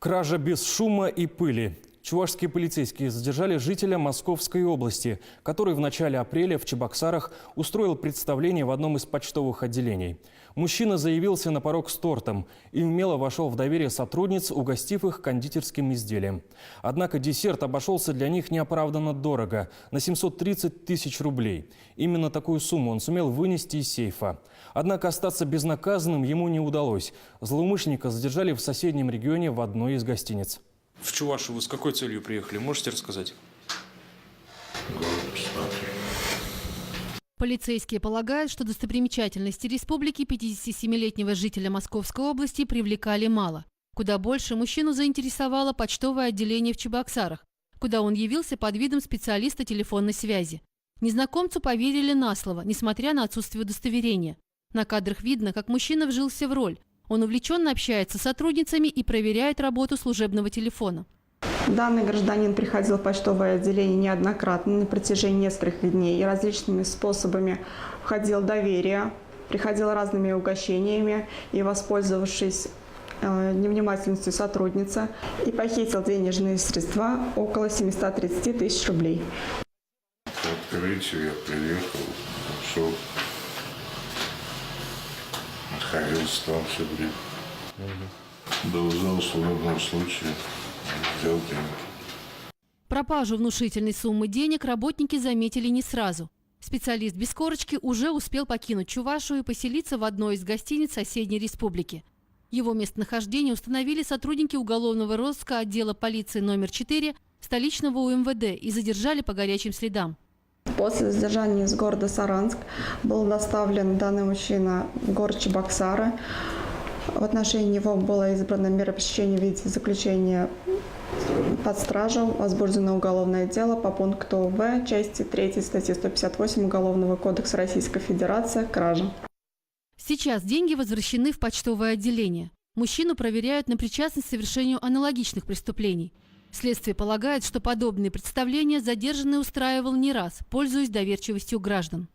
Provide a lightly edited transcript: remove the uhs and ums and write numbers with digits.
Кража без шума и пыли. Чувашские полицейские задержали жителя Московской области, который в начале апреля в Чебоксарах устроил представление в одном из почтовых отделений. Мужчина заявился на порог с тортом и умело вошел в доверие сотрудниц, угостив их кондитерским изделием. Однако десерт обошелся для них неоправданно дорого – на 730 тысяч рублей. Именно такую сумму он сумел вынести из сейфа. Однако остаться безнаказанным ему не удалось. Злоумышленника задержали в соседнем регионе в одной из гостиниц. В Чувашию вы с какой целью приехали? Можете рассказать? Полицейские полагают, что достопримечательности республики 57-летнего жителя Московской области привлекали мало. Куда больше мужчину заинтересовало почтовое отделение в Чебоксарах, куда он явился под видом специалиста телефонной связи. Незнакомцу поверили на слово, несмотря на отсутствие удостоверения. На кадрах видно, как мужчина вжился в роль. Он увлеченно общается с сотрудницами и проверяет работу служебного телефона. Данный гражданин приходил в почтовое отделение неоднократно на протяжении нескольких дней и различными способами входил в доверие, приходил разными угощениями и, воспользовавшись невнимательностью сотрудницы, и похитил денежные средства около 730 тысяч рублей. По открытию я приехал, шел, находился там все время. Должен в любом случае взял деньги. Пропажу внушительной суммы денег работники заметили не сразу. Специалист без корочки уже успел покинуть Чувашию и поселиться в одной из гостиниц соседней республики. Его местонахождение установили сотрудники уголовного розыска отдела полиции номер 4 столичного УМВД и задержали по горячим следам. После задержания из города Саранск был доставлен данный мужчина в город Чебоксары. В отношении него было избрано мера пресечения в виде заключения под стражу, возбуждено уголовное дело по пункту В части 3 статьи 158 Уголовного кодекса Российской Федерации «Кража». Сейчас деньги возвращены в почтовое отделение. Мужчину проверяют на причастность к совершению аналогичных преступлений. Следствие полагает, что подобные представления задержанный устраивал не раз, пользуясь доверчивостью граждан.